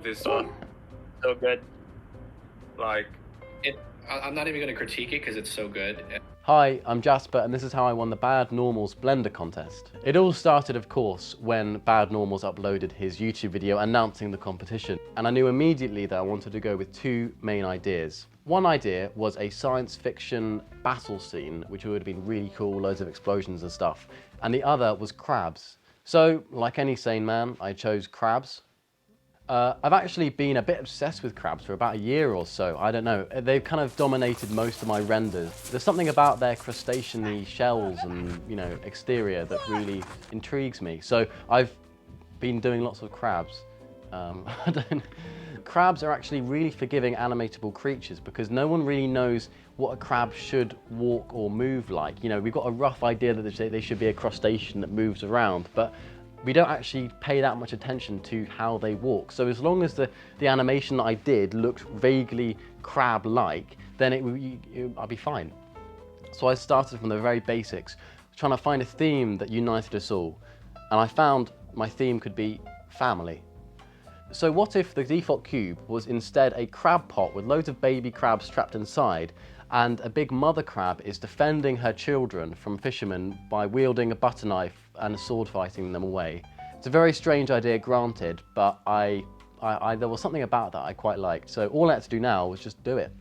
this one. So good. Like, I'm not even going to critique it because it's so good. Hi, I'm Jasper and this is how I won the Bad Normals Blender contest. It all started, of course, when Bad Normals uploaded his YouTube video announcing the competition, and I knew immediately that I wanted to go with two main ideas. One idea was a science fiction battle scene, which would have been really cool, loads of explosions and stuff, and the other was crabs. So, like any sane man, I chose crabs. I've actually been a bit obsessed with crabs for about a year or so. I don't know. They've kind of dominated most of my renders. There's something about their crustacean-y shells and, you know, exterior that really intrigues me. So I've been doing lots of crabs. Crabs are actually really forgiving animatable creatures because no one really knows what a crab should walk or move like. You know, we've got a rough idea that they should be a crustacean that moves around, but we don't actually pay that much attention to how they walk. So as long as the animation that I did looked vaguely crab-like, then I'd be fine. So I started from the very basics, trying to find a theme that united us all. And I found my theme could be family. So what if the default cube was instead a crab pot with loads of baby crabs trapped inside, and a big mother crab is defending her children from fishermen by wielding a butter knife and sword fighting them away. It's a very strange idea, granted, but there was something about that I quite liked. So all I had to do now was just do it.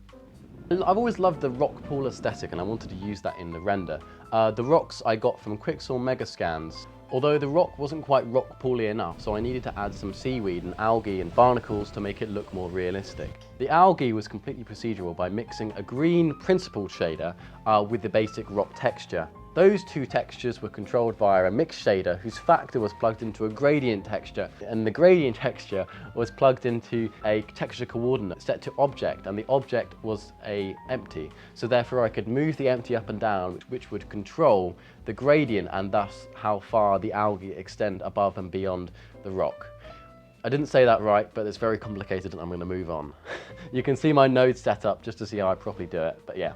I've always loved the rock pool aesthetic and I wanted to use that in the render. The rocks I got from Quixel Megascans. Although the rock wasn't quite rock pooly enough, so I needed to add some seaweed and algae and barnacles to make it look more realistic. The algae was completely procedural by mixing a green principled shader with the basic rock texture. Those two textures were controlled via a mix shader whose factor was plugged into a gradient texture, and the gradient texture was plugged into a texture coordinate set to object, and the object was empty. So therefore I could move the empty up and down, which would control the gradient and thus how far the algae extend above and beyond the rock. I didn't say that right, but it's very complicated and I'm going to move on. You can see my node set up just to see how I properly do it, but yeah.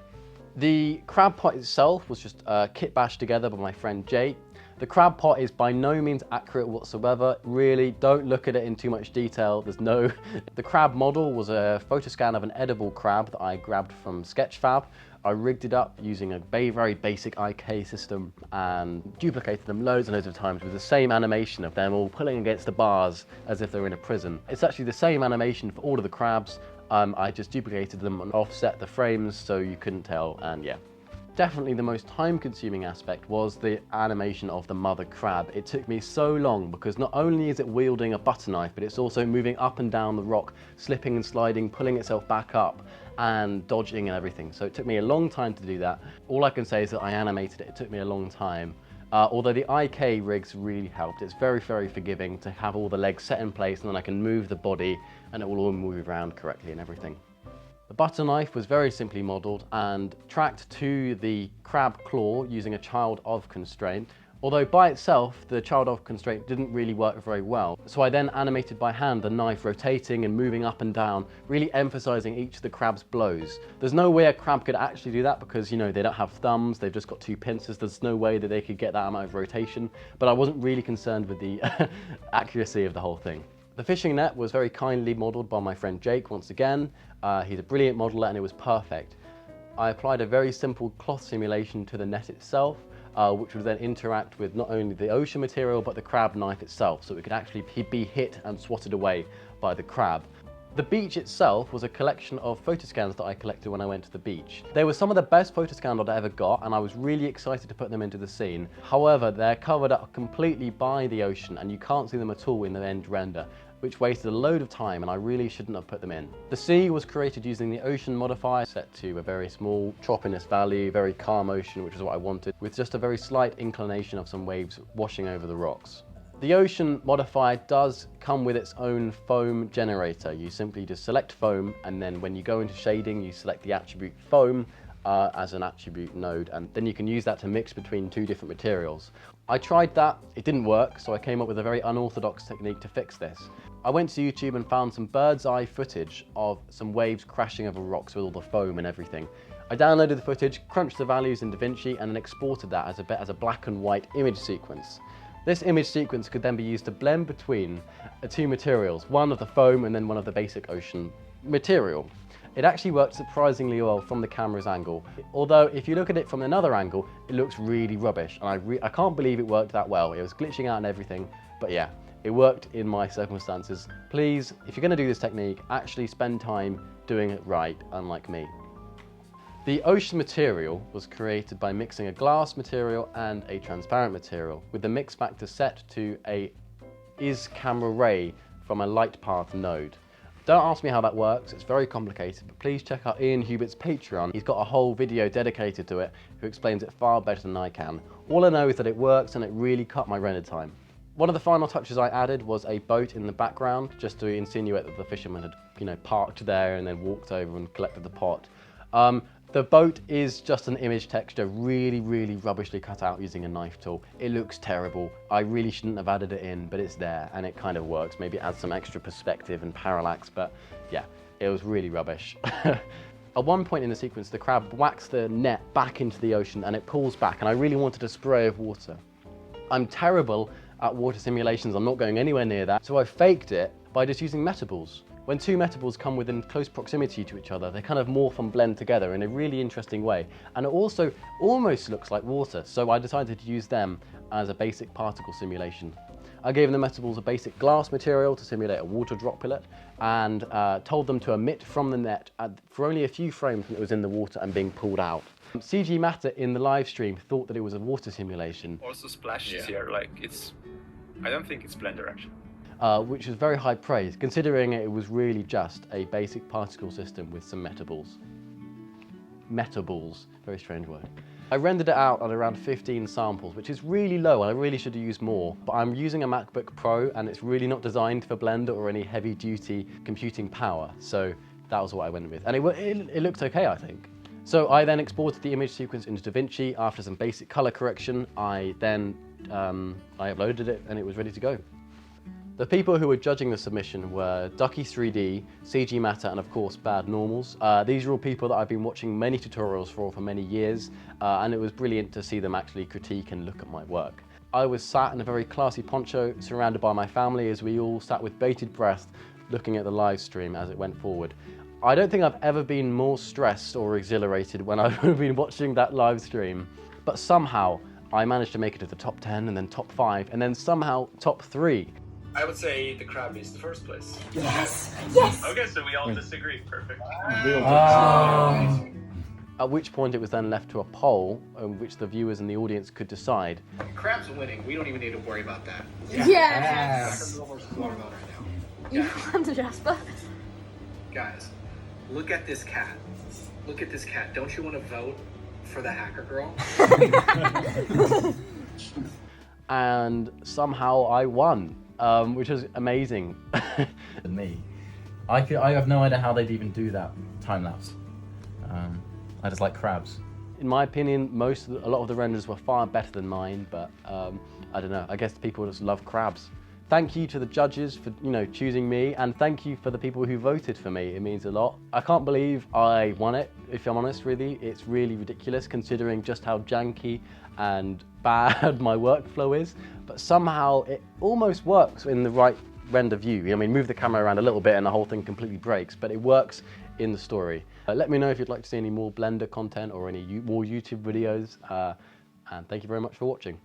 The crab pot itself was just kit bashed together by my friend Jake. The crab pot is by no means accurate whatsoever. Really, don't look at it in too much detail. The crab model was a photo scan of an edible crab that I grabbed from Sketchfab. I rigged it up using a very basic IK system and duplicated them loads and loads of times with the same animation of them all pulling against the bars as if they were in a prison. It's actually the same animation for all of the crabs. I just duplicated them and offset the frames so you couldn't tell, and yeah. Definitely the most time-consuming aspect was the animation of the mother crab. It took me so long because not only is it wielding a butter knife, but it's also moving up and down the rock, slipping and sliding, pulling itself back up and dodging and everything. So it took me a long time to do that. All I can say is that I animated it. It took me a long time. Although the IK rigs really helped. It's very forgiving to have all the legs set in place, and then I can move the body and it will all move around correctly and everything. The butter knife was very simply modelled and tracked to the crab claw using a child of constraint. Although by itself, the child of constraint didn't really work very well. So I then animated by hand the knife rotating and moving up and down, really emphasizing each of the crab's blows. There's no way a crab could actually do that because, you know, they don't have thumbs, they've just got two pincers. There's no way that they could get that amount of rotation. But I wasn't really concerned with the accuracy of the whole thing. The fishing net was very kindly modelled by my friend Jake once again. He's a brilliant modeller and it was perfect. I applied a very simple cloth simulation to the net itself, which would then interact with not only the ocean material but the crab knife itself, so it could actually be hit and swatted away by the crab. The beach itself was a collection of photo scans that I collected when I went to the beach. They were some of the best photo scans I'd ever got, and I was really excited to put them into the scene. However, they're covered up completely by the ocean and you can't see them at all in the end render, which wasted a load of time and I really shouldn't have put them in. The sea was created using the ocean modifier set to a very small choppiness value, very calm ocean, which is what I wanted, with just a very slight inclination of some waves washing over the rocks. The ocean modifier does come with its own foam generator. You simply just select foam, and then when you go into shading, you select the attribute foam as an attribute node, and then you can use that to mix between two different materials. I tried that, it didn't work, so I came up with a very unorthodox technique to fix this. I went to YouTube and found some bird's eye footage of some waves crashing over rocks with all the foam and everything. I downloaded the footage, crunched the values in DaVinci, and then exported that as a black and white image sequence. This image sequence could then be used to blend between two materials, one of the foam and then one of the basic ocean material. It actually worked surprisingly well from the camera's angle, although if you look at it from another angle, it looks really rubbish, and I can't believe it worked that well. It was glitching out and everything, but yeah, it worked in my circumstances. Please, if you're going to do this technique, actually spend time doing it right, unlike me. The ocean material was created by mixing a glass material and a transparent material, with the mix factor set to a is camera ray from a light path node. Don't ask me how that works, it's very complicated, but please check out Ian Hubert's Patreon. He's got a whole video dedicated to it, who explains it far better than I can. All I know is that it works and it really cut my render time. One of the final touches I added was a boat in the background, just to insinuate that the fisherman had, parked there and then walked over and collected the pot. The boat is just an image texture, really, really rubbishly cut out using a knife tool. It looks terrible. I really shouldn't have added it in, but it's there and it kind of works. Maybe it adds some extra perspective and parallax, but yeah, it was really rubbish. At one point in the sequence, the crab whacks the net back into the ocean and it pulls back, and I really wanted a spray of water. I'm terrible at water simulations, I'm not going anywhere near that, so I faked it by just using metaballs. When two metaballs come within close proximity to each other, they kind of morph and blend together in a really interesting way. And it also almost looks like water, so I decided to use them as a basic particle simulation. I gave the metaballs a basic glass material to simulate a water droplet, and told them to emit from the net for only a few frames when it was in the water and being pulled out. CG Matter in the live stream thought that it was a water simulation. Also splashes here, like I don't think it's Blender actually. Which was very high praise, considering it was really just a basic particle system with some metaballs. Metaballs, very strange word. I rendered it out at around 15 samples, which is really low, and I really should have used more. But I'm using a MacBook Pro, and it's really not designed for Blender or any heavy-duty computing power, so that was what I went with. And it looked okay, I think. So I then exported the image sequence into DaVinci after some basic color correction. I then I uploaded it, and it was ready to go. The people who were judging the submission were Ducky 3D, CG Matter, and of course Bad Normals. These are all people that I've been watching many tutorials for many years, and it was brilliant to see them actually critique and look at my work. I was sat in a very classy poncho, surrounded by my family, as we all sat with bated breath, looking at the live stream as it went forward. I don't think I've ever been more stressed or exhilarated when I've been watching that live stream, but somehow I managed to make it to the top 10 and then top 5 and then somehow top 3. I would say the crab is the first place. Yes! Yes! Okay, so we all disagree. Perfect. At which point it was then left to a poll, which the viewers and the audience could decide. Crab's winning. We don't even need to worry about that. Yes! Hacker Girl versus Watermelon right now. You won the Jasper. Guys, look at this cat. Look at this cat. Don't you want to vote for the Hacker Girl? And somehow I won, which was amazing. Than me. I have no idea how they'd even do that time lapse. I just like crabs. In my opinion, a lot of the renders were far better than mine, but I don't know. I guess people just love crabs. Thank you to the judges for choosing me, and thank you for the people who voted for me. It means a lot. I can't believe I won it, if I'm honest, really. It's really ridiculous considering just how janky and bad my workflow is, but somehow it almost works in the right render view. I mean, move the camera around a little bit and the whole thing completely breaks, but it works in the story. Let me know if you'd like to see any more Blender content or any more YouTube videos, and thank you very much for watching.